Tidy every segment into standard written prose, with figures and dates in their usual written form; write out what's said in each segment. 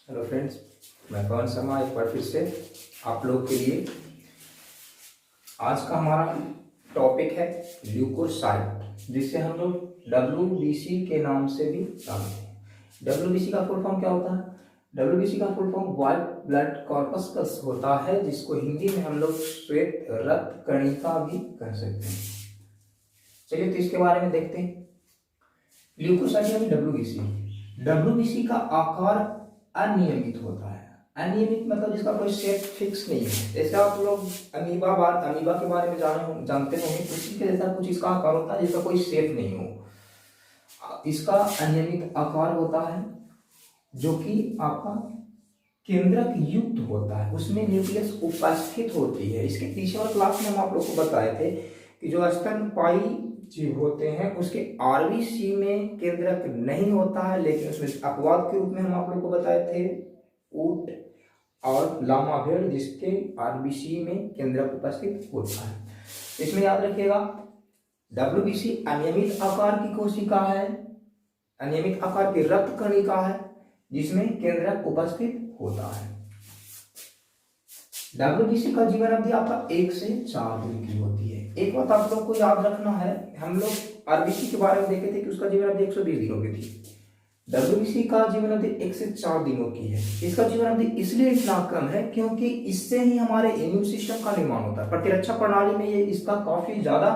Hello friends, मैं पवन शर्मा एक बार फिर से आप लोग के लिए। आज का हमारा टॉपिक है ल्यूकोसाइट, जिसे हम लोग डब्ल्यूबीसी के नाम से भी जानते हैं। डब्ल्यूबीसी का फुल फॉर्म क्या होता है? डब्ल्यूबीसी का फुल फॉर्म व्हाइट ब्लड कॉर्पस्कस होता है, जिसको हिंदी में हम लोग श्वेत रक्त कणिका भी कह सकते हैं। चलिए तो इसके बारे में देखते हैं। ल्यूकोसाइट यानी डब्ल्यूबीसी। डब्ल्यूबीसी का आकार अनियमित होता है। अनियमित मतलब जिसका कोई शेप फिक्स नहीं है। जैसे आप लोग अमीबा के बारे में जानते होंगे, उसी के जैसा कुछ इसका आकार होता है जिसका कोई शेप नहीं हो। इसका अनियमित आकार होता है जो कि आपका केंद्रक युक्त होता है, उसमें न्यूक्लियस उपस्थित होती है। इसके पीछे वाले क्लास में हम आप लोग को बताए थे कि जो स्तनपायी जीव होते हैं उसके आरबीसी में केंद्रक नहीं होता है, लेकिन उसमें अपवाद के रूप में हम आप लोग को बताए थे ऊंट और लामा भेड़, जिसके आरबीसी में केंद्रक उपस्थित होता है। इसमें याद रखिएगा, डब्ल्यूबीसी अनियमित आकार की कोशिका है, अनियमित आकार की रक्त कणिका है जिसमें केंद्रक उपस्थित होता है। डब्ल्यूबीसी का जीवन अवधि आपका 1 से 4 दिन की होती है। एक बात आप लोग को याद रखना है, हम लोग आरबीसी के बारे में देखे थे कि उसका जीवन अवधि 120 दिनों की थी। डब्ल्यूबीसी का जीवन अवधि 1 से 4 दिनों की है। इसका जीवन अवधि इसलिए इतना कम है क्योंकि इससे ही हमारे इम्यून सिस्टम का निर्माण होता है। प्रतिरक्षा प्रणाली में ये इसका काफी ज्यादा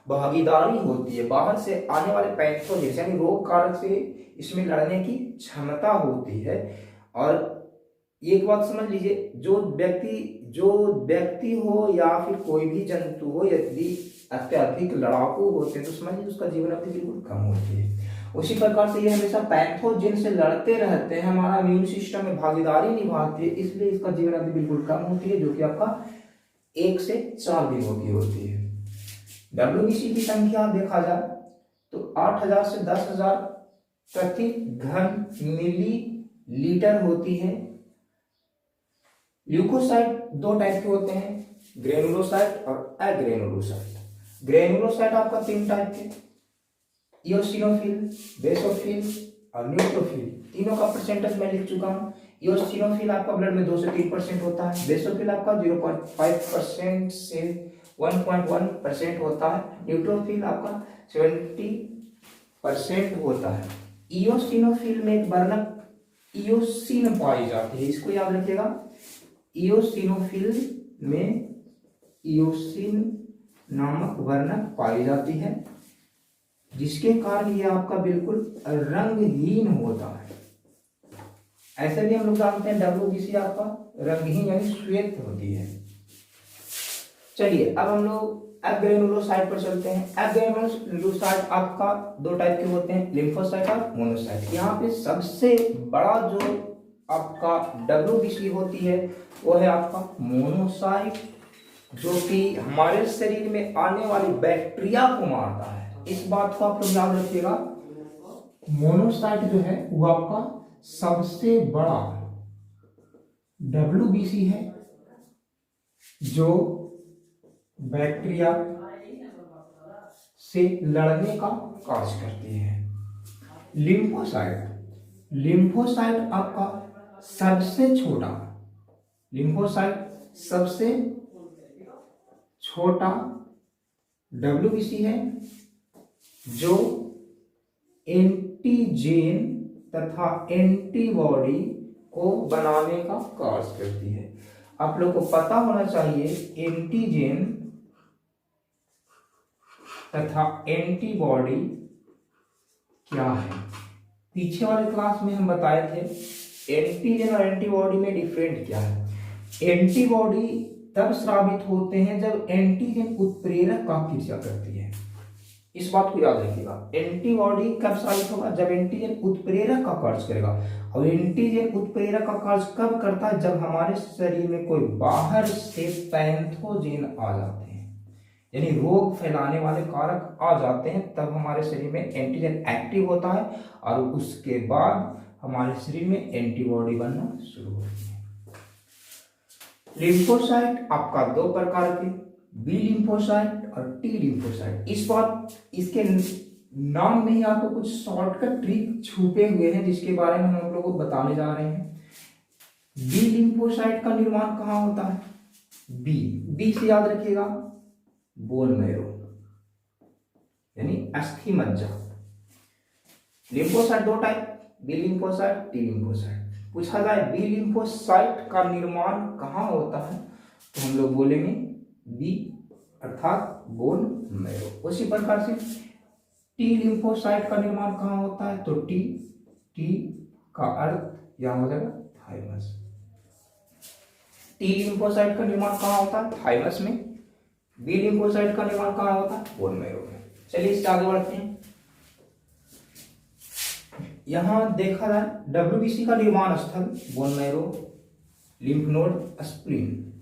भागीदारी होती है। बाहर से आने वाले पैथोजेन यानी रोग कारक से इसमें लड़ने की क्षमता होती है। और एक बात समझ लीजिए, जो व्यक्ति हो या फिर कोई भी जंतु हो, यदि अत्यधिक लड़ाकू होते हैं तो समझिए उसका जीवन अवधि बिल्कुल कम होती है। उसी प्रकार से ये हमेशा पैथोजेन से लड़ते रहते हैं, हमारा इम्यून सिस्टम में भागीदारी निभाते हैं, इसलिए इसका जीवन अवधि बिल्कुल कम होती है, जो कि आपका 1 से 4 दिनों की होती है। डब्ल्यूबीसी की संख्या देखा जाए तो 8000 से 10000 प्रति घन मिलीलीटर होती है। ल्यूकोसाइट 2 टाइप के होते हैं, ग्रेनुलोसाइट और अग्रेनुलोसाइट। ग्रेनुलोसाइट आपका 3 टाइप के, इओसिनोफिल, बेसोफिल और न्यूट्रोफिल। तीनों का परसेंटेज मैं लिख चुका हूं। इओसिनोफिल आपका ब्लड में 2 से 3% होता है। बेसोफिल आपका 0.5% से 1.1% होता है। न्यूट्रोफिल आपका 70% होता है। इओसिनोफिल में एक वर्णक इओसिन पाई जाती है, इसको याद रखिएगा। इओसिनोफिल में इओसिन नामक वर्णक पाई जाती है, जिसके कारण यह आपका बिल्कुल रंगहीन होता है। ऐसे भी हम लोग जानते हैं डब्ल्यूबीसी आपका रंगहीन यानी श्वेत होती है। चलिए अब हम लोग अग्रेनुलोसाइट पर चलते हैं। अग्रेनुलोसाइट आपका 2 टाइप के होते हैं, लिम्फोसाइट और मोनोसाइट। यहाँ पे सबसे बड़ा जो आपका डब्ल्यूबीसी होती है वो है आपका मोनोसाइट, जो कि हमारे शरीर में आने वाली बैक्टीरिया को मारता है। इस बात को आप लोग याद रखिएगा। मोनोसाइट जो है वो आपका सबसे बड़ा डब्ल्यूबीसी है जो बैक्टीरिया से लड़ने का कार्य करती है। लिम्फोसाइट आपका सबसे छोटा डब्ल्यूबीसी है जो एंटीजेन तथा एंटीबॉडी को बनाने का कार्य करती है। आप लोग को पता होना चाहिए एंटीजेन तथा एंटीबॉडी क्या है। पीछे वाले क्लास में हम बताए थे एंटीजन और एंटीबॉडी में डिफरेंट क्या है। एंटीबॉडी तब स्रावित होते हैं जब एंटीजन उत्प्रेरक का क्रिया करती है। इस बात को याद रखिएगा। एंटीबॉडी कब स्रावित होगा? जब एंटीजन उत्प्रेरक का कार्य करेगा। और एंटीजन उत्प्रेरक का कार्य कब करता है? जब हमारे शरीर में कोई बाहर से पैथोजेन आ जाते हैं, यानी रोग फैलाने वाले कारक आ जाते हैं, तब हमारे शरीर में एंटीजन एक्टिव होता है और उसके बाद हमारे शरीर में एंटीबॉडी बनना शुरू होती है। लिम्फोसाइट आपका 2 प्रकार के, बी लिम्फोसाइट और टी लिम्फोसाइट। इसके नाम में ही आपको कुछ शॉर्टकट ट्रिक छुपे हुए हैं, जिसके बारे में हम लोग को बताने जा रहे हैं। बी लिम्फोसाइट का निर्माण कहाँ होता है? बी से याद रखिएगा, बोन मैरो यानी अस्थि मज्जा। लिम्फोसाइट दो type, B lymphocyte, T lymphocyte. पूछा जाए बी लिम्फोसाइट का निर्माण कहाँ होता है तो हम लोग बोलेंगे बी अर्थात बोन मैरो। उसी प्रकार से टी लिम्फोसाइट का निर्माण कहाँ होता है तो टी का अर्थ यहां हो जाएगा थाइमस। टी लिम्फोसाइट का निर्माण कहाँ होता है? थाइमस में। बी लिम्फोसाइट का निर्माण कहाँ होता है? बोन मैरो में। चलिए इससे आगे बढ़ते हैं। यहां देखा जाए डब्ल्यूबीसी का निर्माण स्थल bone marrow, lymph node, spleen.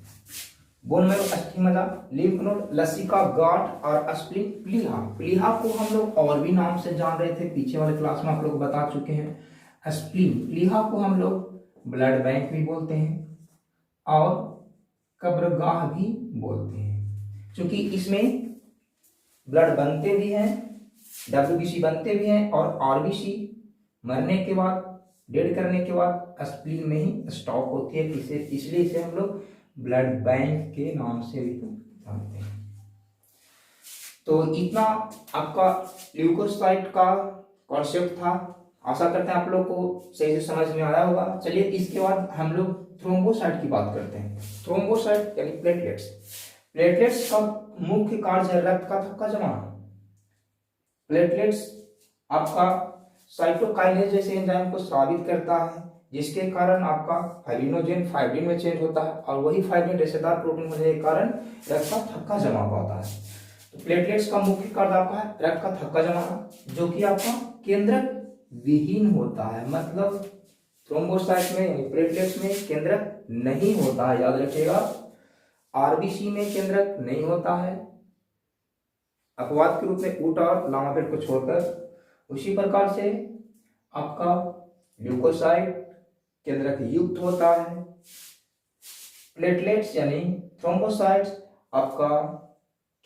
Bone marrow अस्थि मज्जा, लिम्फ नोड लसिका गांठ और स्प्लीन प्लीहा। प्लीहा को हम लोग और भी नाम से जान रहे थे, पीछे वाले क्लास में आप लोग बता चुके हैं। स्प्लीन, प्लीहा को हम लोग ब्लड बैंक भी बोलते हैं और कब्रगाह भी बोलते हैं, क्योंकि इसमें ब्लड बनते भी हैं, डब्ल्यूबीसी बनते भी हैं और आरबीसी मरने के बाद, डेड करने के बाद स्प्लीन में ही स्टॉक होती है। इसलिए इसे हम लोग ब्लड बैंक के नाम से भी जानते हैं। तो इतना आपका ल्यूकोसाइट का कॉन्सेप्ट था। आशा करते हैं आप लोग को सही से समझ में आया होगा। चलिए इसके बाद हम लोग थ्रोम्बोसाइट की बात करते हैं। थ्रोम्बोसाइट यानी प्लेटलेट्स। प्लेटलेट्स का मुख्य कार्य है रक्त का थक्का जमाना। प्लेटलेट्स आपका साइटोकाइनेज जैसे एंजाइम को स्रावित करता है, जिसके कारण आपका फाइब्रिनोजेन फाइब्रिन में चेंज होता है और वही फाइब्रिन रेशेदार प्रोटीन होने के कारण रक्त का थक्का जमा पाता है। तो प्लेटलेट्स का मुख्य कार्य आपका है रक्त का थक्का जमाना, जो कि आपका केंद्रक विहीन होता है। मतलब थ्रोम्बोसाइट में प्लेटलेट्स में केंद्रक नहीं होता है, याद रखिएगा। आरबीसी में केंद्रक नहीं होता है, अपवाद के रूप में ऊट और लामापेट को छोड़कर। उसी प्रकार से आपका ल्यूकोसाइट केंद्रक युक्त होता है। प्लेटलेट्स यानी थ्रोम्बोसाइट्स आपका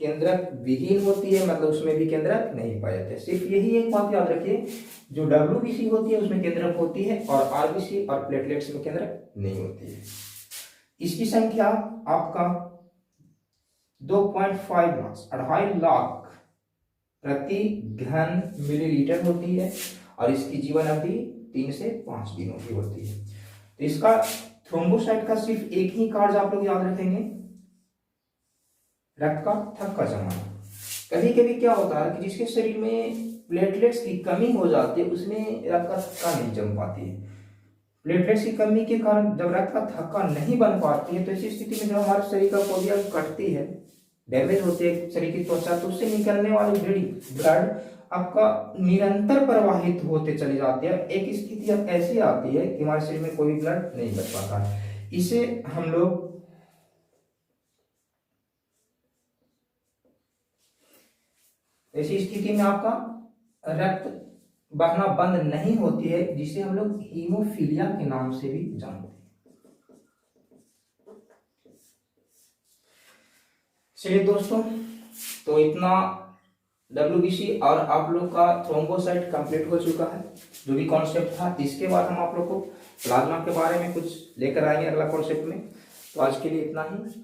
केंद्रक विहीन होती है, मतलब उसमें भी केंद्रक नहीं पाए जाते। सिर्फ यही एक बात याद रखिए, जो डब्ल्यूबीसी होती है उसमें केंद्रक होती है और आरबीसी और प्लेटलेट्स में केंद्रक नहीं होती है। इसकी संख्या आपका 2.5 लाख 2.5 लाख प्रति घन मिलीलीटर होती है और इसकी जीवन अवधि 3 से 5 दिनों की होती है। तो इसका थ्रोम्बोसाइट का सिर्फ एक ही कार्य आप लोग याद रखेंगे, रक्त का थक्का जमाना। कभी कभी क्या होता है कि जिसके शरीर में प्लेटलेट्स की कमी हो जाती है उसमें रक्त का थक्का नहीं जम पाती है। प्लेटलेट्स की कमी के कारण जब रक्त का थक्का नहीं बन पाती है तो ऐसी स्थिति में जब हमारे शरीर का पोडियम कटती है, डैमेज होती है शरीर की त्वचा, तो उससे निकलने वाली ब्लड आपका निरंतर प्रवाहित होते चली जाती है। एक स्थिति अब ऐसी आती है कि हमारे शरीर में कोई ब्लड नहीं बच पाता है। इसे हम लोग ऐसी स्थिति में आपका रक्त बहना बंद नहीं होती है, जिसे हम लोग हीमोफीलिया के नाम से भी जानते हैं। चलिए दोस्तों, तो इतना डब्ल्यूबीसी और आप लोग का थ्रोम्बोसाइट कंप्लीट हो चुका है, जो भी कॉन्सेप्ट था। इसके बाद हम आप लोग को प्लाज्मा के बारे में कुछ लेकर आएंगे अगला कॉन्सेप्ट में। तो आज के लिए इतना ही।